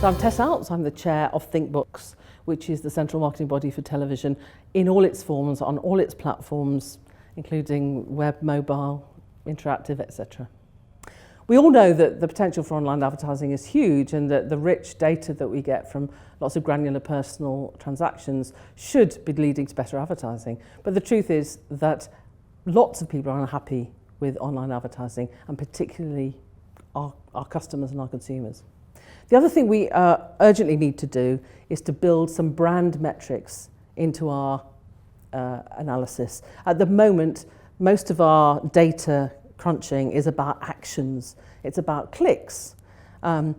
So I'm Tess Alps, I'm the chair of Thinkbox, which is the central marketing body for television in all its forms, on all its platforms, including web, mobile, interactive, etc. We all know that the potential for online advertising is huge and that the rich data that we get from lots of granular personal transactions should be leading to better advertising. But the truth is that lots of people are unhappy with online advertising, and particularly our customers and our consumers. The other thing we urgently need to do is to build some brand metrics into our analysis. At the moment, most of our data crunching is about actions. It's about clicks and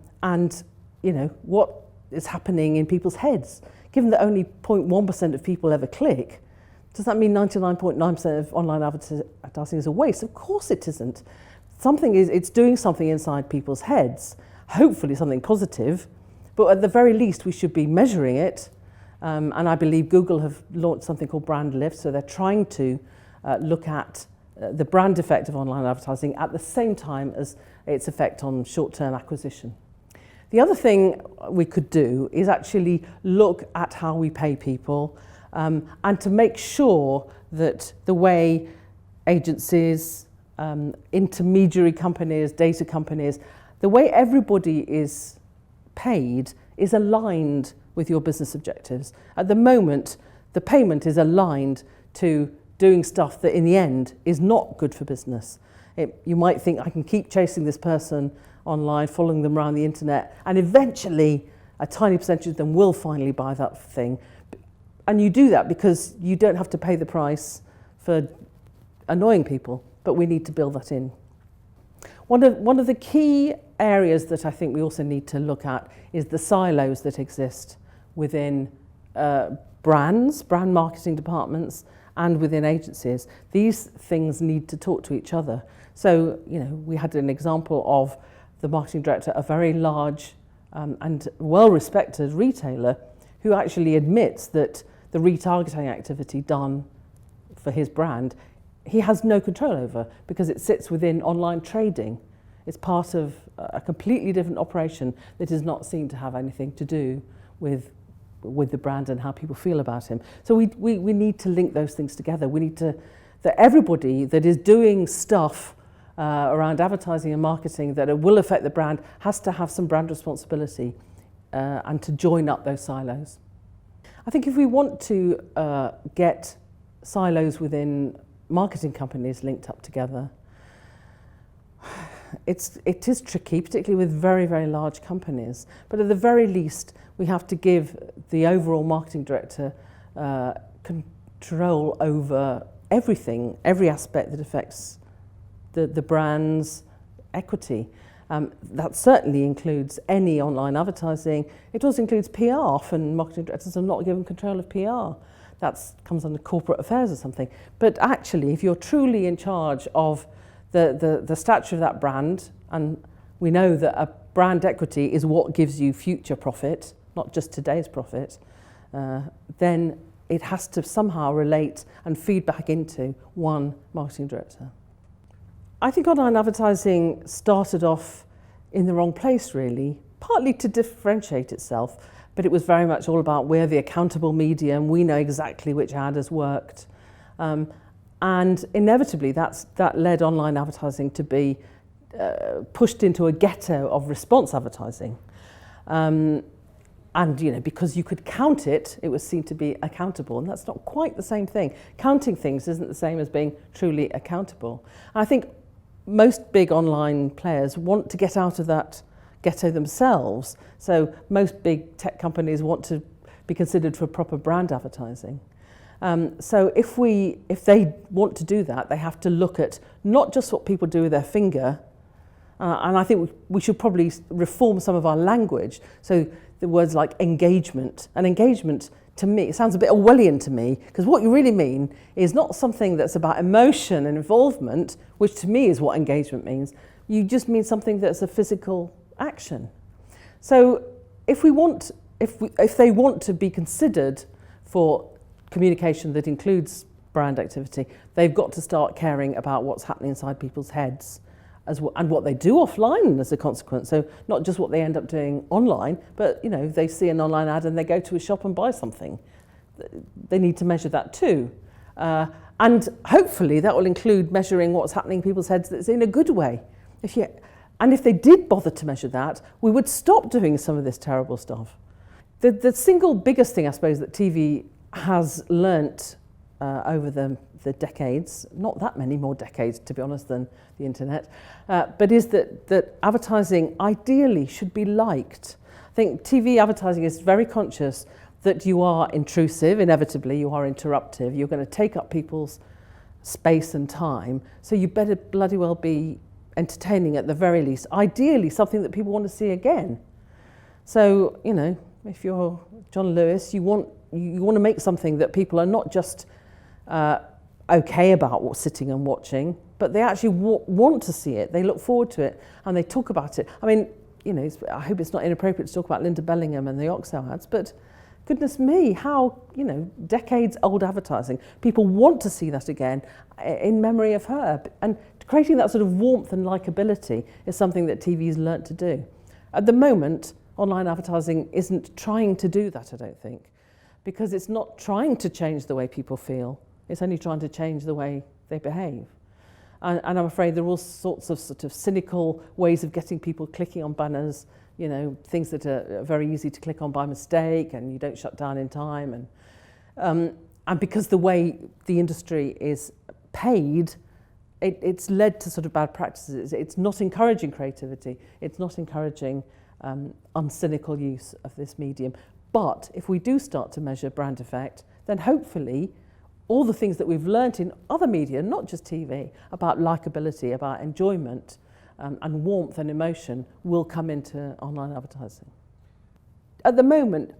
what is happening in people's heads. Given that only 0.1% of people ever click, does that mean 99.9% of online advertising is a waste? Of course it isn't. It's doing something inside people's heads, hopefully something positive, but at the very least we should be measuring it. And I believe Google have launched something called Brand Lift, so they're trying to look at the brand effect of online advertising at the same time as its effect on short-term acquisition. The other thing we could do is actually look at how we pay people and to make sure that the way agencies, intermediary companies, data companies, the way everybody is paid is aligned with your business objectives. At the moment, the payment is aligned to doing stuff that in the end is not good for business. You might think, I can keep chasing this person online, following them around the internet, and eventually a tiny percentage of them will finally buy that thing. And you do that because you don't have to pay the price for annoying people, but we need to build that in. One of the key areas that I think we also need to look at is the silos that exist within brand marketing departments and within agencies. These things need to talk to each other. So, we had an example of the marketing director, a very large and well-respected retailer, who actually admits that the retargeting activity done for his brand, he has no control over because it sits within online trading. It's part of a completely different operation that is not seen to have anything to do with the brand and how people feel about him. So we need to link those things together. We need that everybody that is doing stuff around advertising and marketing that it will affect the brand has to have some brand responsibility and to join up those silos. I think if we want to get silos within marketing companies linked up together, it is tricky, particularly with very, very large companies. But at the very least, we have to give the overall marketing director control over everything, every aspect that affects the brand's equity. That certainly includes any online advertising. It also includes PR. Often marketing directors are not given control of PR. That comes under corporate affairs or something. But actually, if you're truly in charge of the stature of that brand, and we know that a brand equity is what gives you future profit, not just today's profit, then it has to somehow relate and feed back into one marketing director. I think online advertising started off in the wrong place, really, partly to differentiate itself, but it was very much all about we're the accountable medium, we know exactly which ad has worked. And inevitably that led online advertising to be pushed into a ghetto of response advertising. And because you could count it, it was seen to be accountable, and that's not quite the same thing. Counting things isn't the same as being truly accountable. And I think most big online players want to get out of that ghetto themselves. So most big tech companies want to be considered for proper brand advertising. So if they want to do that, they have to look at not just what people do with their finger, and I think we should probably reform some of our language. So the words like engagement, and engagement to me, it sounds a bit Orwellian to me, because what you really mean is not something that's about emotion and involvement, which to me is what engagement means. You just mean something that's a physical action. So if they want to be considered for communication that includes brand activity, they've got to start caring about what's happening inside people's heads and what they do offline as a consequence. So not just what they end up doing online, but they see an online ad and they go to a shop and buy something. They need to measure that too. And hopefully that will include measuring what's happening in people's heads that's in a good way. If they did bother to measure that, we would stop doing some of this terrible stuff. The single biggest thing, I suppose, that TV has learnt over the decades, not that many more decades, to be honest, than the internet, but is that advertising ideally should be liked. I think TV advertising is very conscious that you are intrusive, inevitably, you are interruptive, you're going to take up people's space and time, so you better bloody well be entertaining at the very least, ideally something that people want to see again. So, if you're John Lewis, you want to make something that people are not just okay about sitting and watching, but they actually want to see it, they look forward to it, and they talk about it. I mean, I hope it's not inappropriate to talk about Linda Bellingham and the Oxo ads, but goodness me, how, decades old advertising, people want to see that again in memory of her. And creating that sort of warmth and likability is something that TV's learnt to do. At the moment, online advertising isn't trying to do that, I don't think, because it's not trying to change the way people feel. It's only trying to change the way they behave. And I'm afraid there are all sorts of sort of cynical ways of getting people clicking on banners, things that are very easy to click on by mistake and you don't shut down in time. And because the way the industry is paid, it's led to sort of bad practices. It's not encouraging creativity. It's not encouraging uncynical use of this medium. But if we do start to measure brand effect, then hopefully all the things that we've learnt in other media, not just TV, about likability, about enjoyment, and warmth and emotion will come into online advertising. At the moment,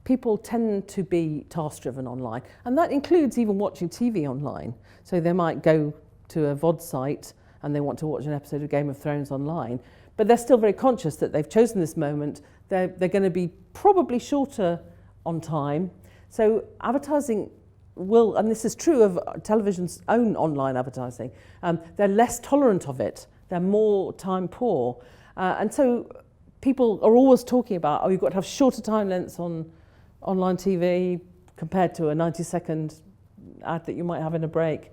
people tend to be task-driven online, and that includes even watching TV online. So they might go to a VOD site and they want to watch an episode of Game of Thrones online, but they're still very conscious that they've chosen this moment. They're going to be probably shorter on time. So advertising will, and this is true of television's own online advertising, they're less tolerant of it. They're more time poor. And so people are always talking about, you've got to have shorter time lengths on online TV compared to a 90-second ad that you might have in a break.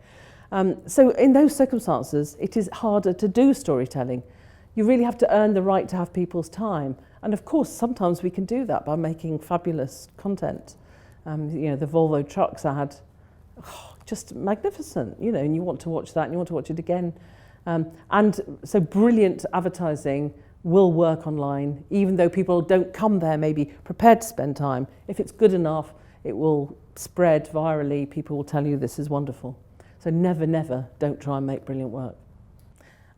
So in those circumstances, it is harder to do storytelling. You really have to earn the right to have people's time. And of course, sometimes we can do that by making fabulous content. The Volvo trucks ad, just magnificent, and you want to watch that and you want to watch it again. And so brilliant advertising will work online, even though people don't come there maybe prepared to spend time. If it's good enough, it will spread virally. People will tell you this is wonderful. So never, never don't try and make brilliant work.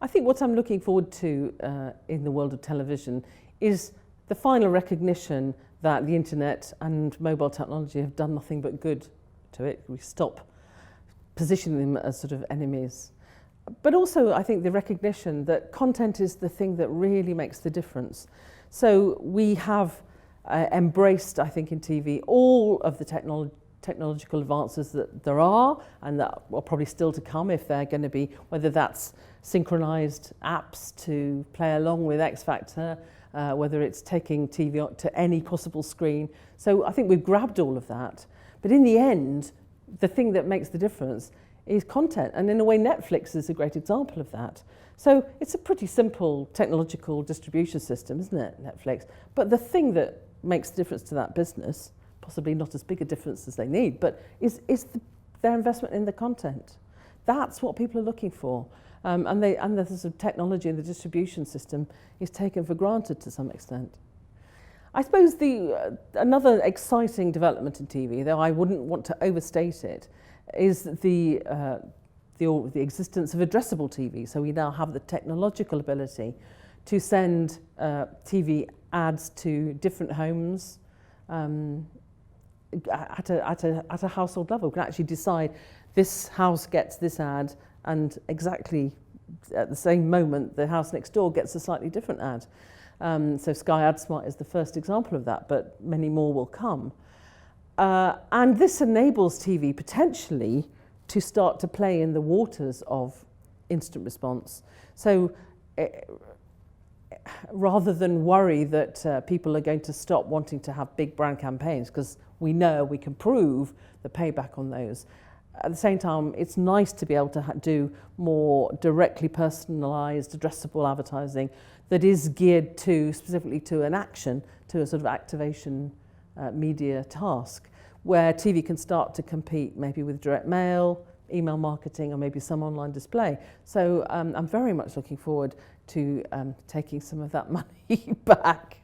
I think what I'm looking forward to in the world of television is the final recognition that the internet and mobile technology have done nothing but good to it. We stop positioning them as sort of enemies. But also, I think the recognition that content is the thing that really makes the difference. So we have embraced, I think, in TV, all of the technological advances that there are, and that are probably still to come if they're going to be, whether that's synchronized apps to play along with X Factor, whether it's taking TV to any possible screen. So I think we've grabbed all of that. But in the end, the thing that makes the difference is content. And in a way, Netflix is a great example of that. So it's a pretty simple technological distribution system, isn't it, Netflix? But the thing that makes the difference to that business, possibly not as big a difference as they need, but is their investment in the content. That's what people are looking for. And the sort of technology and the distribution system is taken for granted to some extent. I suppose another exciting development in TV, though I wouldn't want to overstate it, is the existence of addressable TV. So we now have the technological ability to send TV ads to different homes at a household level. We can actually decide this house gets this ad, and exactly at the same moment the house next door gets a slightly different ad. So Sky AdSmart is the first example of that, but many more will come. And this enables TV potentially to start to play in the waters of instant response. So rather than worry that people are going to stop wanting to have big brand campaigns, because we know we can prove the payback on those. At the same time, it's nice to be able to do more directly personalised, addressable advertising that is geared to specifically to an action, to a sort of activation media task, where TV can start to compete maybe with direct mail, email marketing, or maybe some online display. So I'm very much looking forward to taking some of that money back.